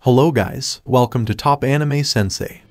Hello guys, welcome to Top Anime Sensei.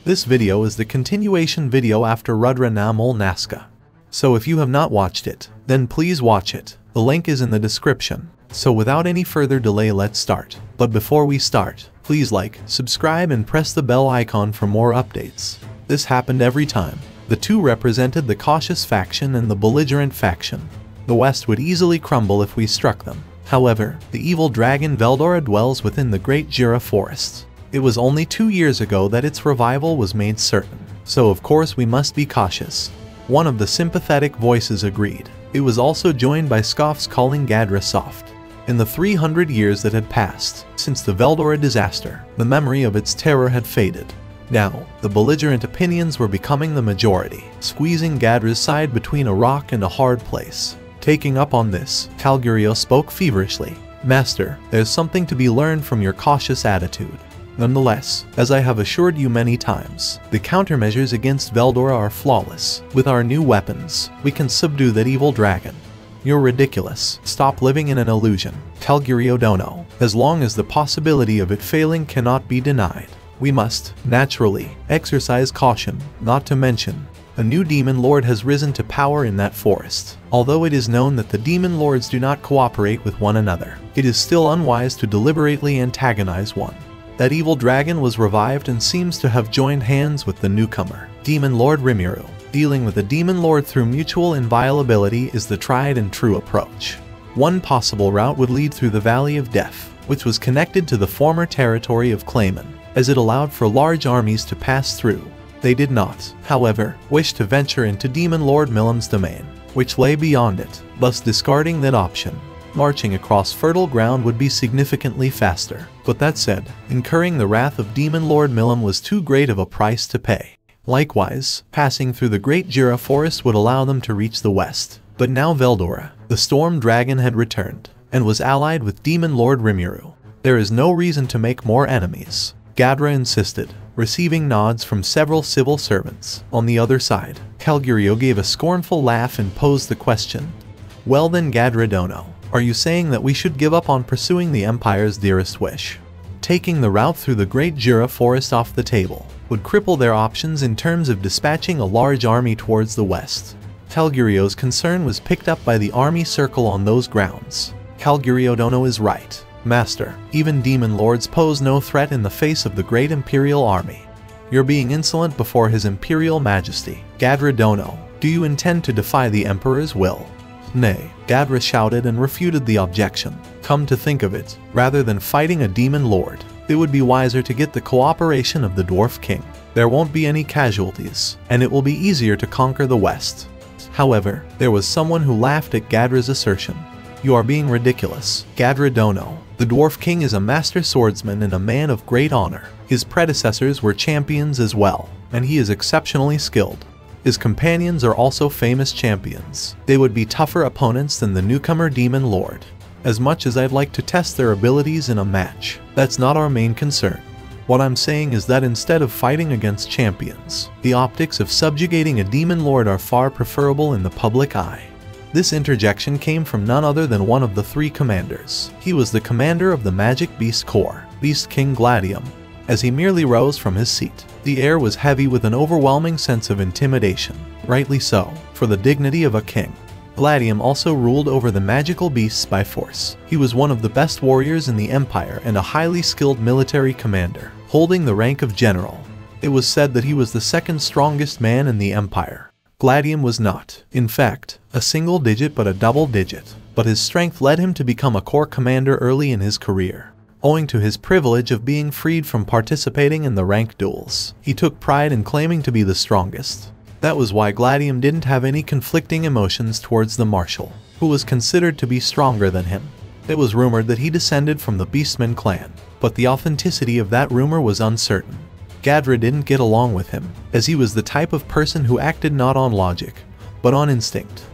This video is the continuation video after Rudra na Mol Nazca. So if you have not watched it, then please watch it. The link is in the description. So without any further delay, let's start. But before we start, please like, subscribe and press the bell icon for more updates. This happened every time. The two represented the cautious faction and the belligerent faction. The West would easily crumble if we struck them. However, the evil dragon Veldora dwells within the Great Jura forests. It was only 2 years ago that its revival was made certain, so of course we must be cautious. One of the sympathetic voices agreed. It was also joined by scoffs calling Gadra soft. In the 300 years that had passed since the Veldora disaster, the memory of its terror had faded. Now, the belligerent opinions were becoming the majority, squeezing Gadra's side between a rock and a hard place. Taking up on this, Calgurio spoke feverishly. Master, there's something to be learned from your cautious attitude. Nonetheless, as I have assured you many times, the countermeasures against Veldora are flawless. With our new weapons, we can subdue that evil dragon. You're ridiculous. Stop living in an illusion. Calgurio Dono. As long as the possibility of it failing cannot be denied, we must, naturally, exercise caution, not to mention, a new demon lord has risen to power in that forest. Although it is known that the demon lords do not cooperate with one another, it is still unwise to deliberately antagonize one. That evil dragon was revived and seems to have joined hands with the newcomer, Demon Lord Rimuru. Dealing with a demon lord through mutual inviolability is the tried and true approach. One possible route would lead through the Valley of Death, which was connected to the former territory of Clayman, as it allowed for large armies to pass through. They did not, however, wish to venture into Demon Lord Milim's domain, which lay beyond it, thus discarding that option. Marching across fertile ground would be significantly faster, but that said, incurring the wrath of Demon Lord Milim was too great of a price to pay. Likewise, passing through the Great Jura forest would allow them to reach the west. But now Veldora, the storm dragon, had returned, and was allied with Demon Lord Rimuru. There is no reason to make more enemies, Gadra insisted, receiving nods from several civil servants. On the other side, Calgurio gave a scornful laugh and posed the question. Well then, Gadra Dono, are you saying that we should give up on pursuing the Empire's dearest wish? Taking the route through the Great Jura forest off the table would cripple their options in terms of dispatching a large army towards the west. Calgurio's concern was picked up by the army circle on those grounds. Calgurio Dono is right, Master. Even demon lords pose no threat in the face of the great Imperial army. You're being insolent before His Imperial Majesty. Gadra Dono, do you intend to defy the Emperor's will? Nay, Gadra shouted and refuted the objection. Come to think of it, rather than fighting a demon lord, it would be wiser to get the cooperation of the Dwarf King. There won't be any casualties, and it will be easier to conquer the West. However, there was someone who laughed at Gadra's assertion. You are being ridiculous, Gadra Dono. The Dwarf King is a master swordsman and a man of great honor. His predecessors were champions as well, and he is exceptionally skilled. His companions are also famous champions. They would be tougher opponents than the newcomer Demon Lord. As much as I'd like to test their abilities in a match, that's not our main concern. What I'm saying is that instead of fighting against champions, the optics of subjugating a Demon Lord are far preferable in the public eye. This interjection came from none other than one of the three commanders. He was the commander of the Magic Beast Corps, Beast King Gladium. As he merely rose from his seat, the air was heavy with an overwhelming sense of intimidation. Rightly so, for the dignity of a king. Gladium also ruled over the magical beasts by force. He was one of the best warriors in the Empire and a highly skilled military commander, holding the rank of general. It was said that he was the second strongest man in the Empire. Gladium was not, in fact, a single digit but a double digit, but his strength led him to become a corps commander early in his career. Owing to his privilege of being freed from participating in the rank duels, he took pride in claiming to be the strongest. That was why Gladium didn't have any conflicting emotions towards the Marshal, who was considered to be stronger than him. It was rumored that he descended from the Beastman clan, but the authenticity of that rumor was uncertain. Gadra didn't get along with him, as he was the type of person who acted not on logic, but on instinct.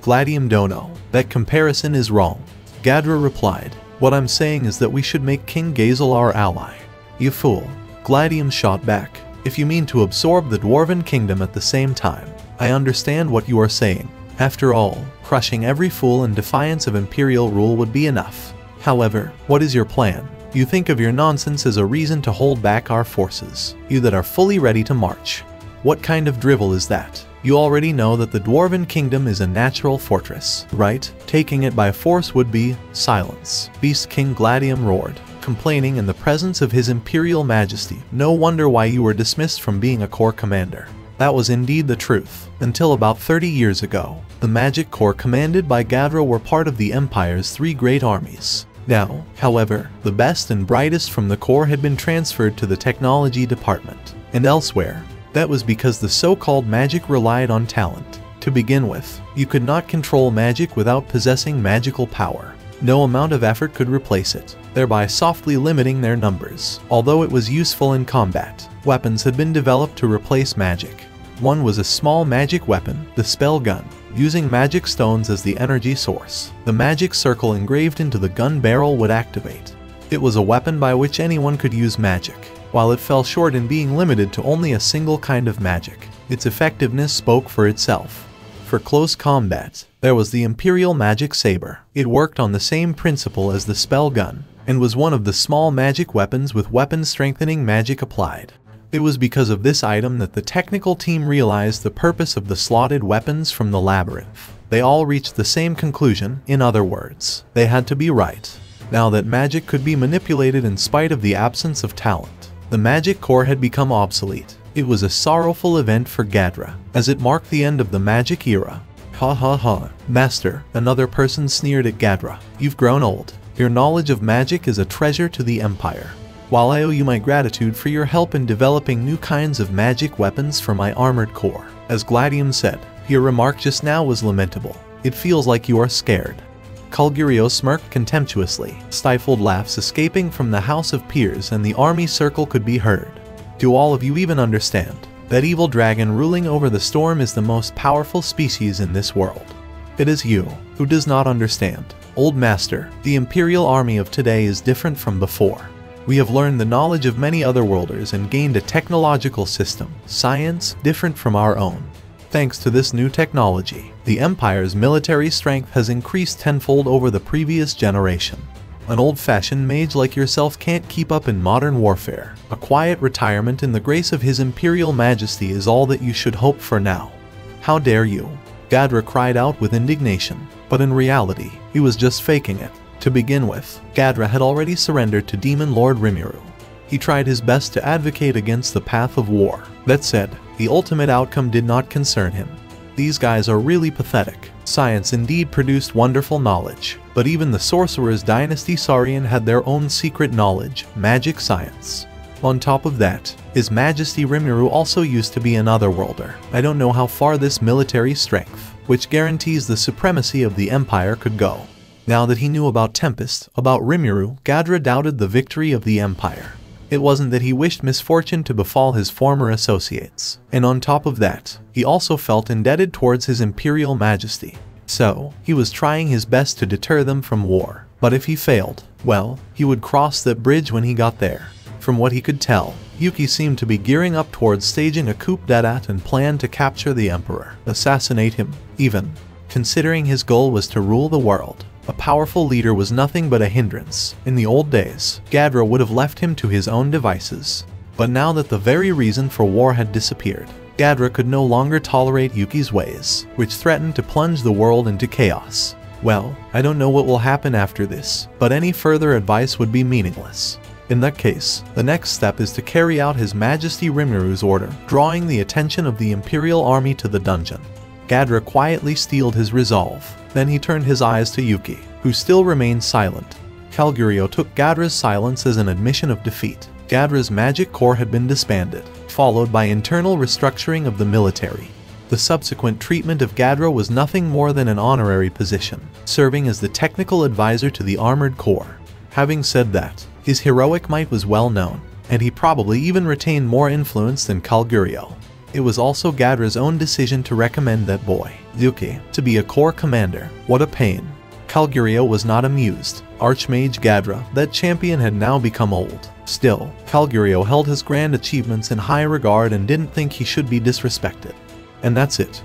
Gladium Dono, that comparison is wrong. Gadra replied, what I'm saying is that we should make King Gazel our ally. You fool. Gladium shot back, if you mean to absorb the Dwarven Kingdom at the same time, I understand what you are saying. After all, crushing every fool in defiance of Imperial rule would be enough. However, what is your plan? You think of your nonsense as a reason to hold back our forces, you that are fully ready to march. What kind of drivel is that? You already know that the Dwarven Kingdom is a natural fortress, right? Taking it by force would be silence. Beast King Gladium roared, complaining in the presence of his Imperial Majesty. No wonder why you were dismissed from being a corps commander. That was indeed the truth. Until about 30 years ago, the Magic Corps commanded by Gadra were part of the Empire's 3 great armies. Now, however, the best and brightest from the Corps had been transferred to the Technology Department and elsewhere. That was because the so-called magic relied on talent. To begin with, you could not control magic without possessing magical power. No amount of effort could replace it, thereby softly limiting their numbers. Although it was useful in combat, weapons had been developed to replace magic. One was a small magic weapon, the spell gun, using magic stones as the energy source. The magic circle engraved into the gun barrel would activate. It was a weapon by which anyone could use magic. While it fell short in being limited to only a single kind of magic, its effectiveness spoke for itself. For close combat, there was the Imperial Magic Saber. It worked on the same principle as the spell gun, and was one of the small magic weapons with weapon-strengthening magic applied. It was because of this item that the technical team realized the purpose of the slotted weapons from the labyrinth. They all reached the same conclusion, in other words, they had to be right. Now that magic could be manipulated in spite of the absence of talent, the Magic Corps had become obsolete. It was a sorrowful event for Gadra, as it marked the end of the magic era. Ha ha ha. Master, another person sneered at Gadra. You've grown old. Your knowledge of magic is a treasure to the Empire. While I owe you my gratitude for your help in developing new kinds of magic weapons for my armored corps, as Gladium said, your remark just now was lamentable. It feels like you are scared. Calgurio smirked contemptuously, stifled laughs escaping from the House of Peers, and the army circle could be heard. Do all of you even understand? That evil dragon ruling over the storm is the most powerful species in this world. It is you who does not understand. Old Master, the Imperial Army of today is different from before. We have learned the knowledge of many otherworlders and gained a technological system, science, different from our own. Thanks to this new technology, the Empire's military strength has increased tenfold over the previous generation. An old-fashioned mage like yourself can't keep up in modern warfare. A quiet retirement in the grace of His Imperial Majesty is all that you should hope for now. How dare you? Gadra cried out with indignation, but in reality, he was just faking it. To begin with, Gadra had already surrendered to Demon Lord Rimuru. He tried his best to advocate against the path of war. That said, the ultimate outcome did not concern him. These guys are really pathetic. Science indeed produced wonderful knowledge, but even the Sorcerer's Dynasty Saurian had their own secret knowledge, magic science. On top of that, His Majesty Rimuru also used to be an otherworlder. I don't know how far this military strength, which guarantees the supremacy of the Empire, could go. Now that he knew about Tempest, about Rimuru, Gadra doubted the victory of the Empire. It wasn't that he wished misfortune to befall his former associates, and on top of that, he also felt indebted towards His Imperial Majesty. So, he was trying his best to deter them from war. But if he failed, well, he would cross that bridge when he got there. From what he could tell, Yuki seemed to be gearing up towards staging a coup d'etat and planned to capture the Emperor, assassinate him, even. Considering his goal was to rule the world, a powerful leader was nothing but a hindrance. In the old days, Gadra would have left him to his own devices. But now that the very reason for war had disappeared, Gadra could no longer tolerate Yuki's ways, which threatened to plunge the world into chaos. Well, I don't know what will happen after this, but any further advice would be meaningless. In that case, the next step is to carry out His Majesty Rimuru's order, drawing the attention of the Imperial Army to the dungeon. Gadra quietly steeled his resolve. Then he turned his eyes to Yuki, who still remained silent. Calgurio took Gadra's silence as an admission of defeat. Gadra's Magic Corps had been disbanded, followed by internal restructuring of the military. The subsequent treatment of Gadra was nothing more than an honorary position, serving as the technical advisor to the Armored Corps. Having said that, his heroic might was well known, and he probably even retained more influence than Calgurio. It was also Gadra's own decision to recommend that boy, Yuki, to be a corps commander. What a pain. Calgurio was not amused. Archmage Gadra, that champion, had now become old. Still, Calgurio held his grand achievements in high regard and didn't think he should be disrespected. And that's it.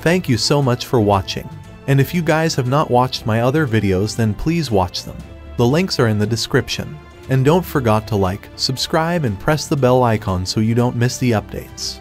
Thank you so much for watching. And if you guys have not watched my other videos, then please watch them. The links are in the description. And don't forget to like, subscribe and press the bell icon so you don't miss the updates.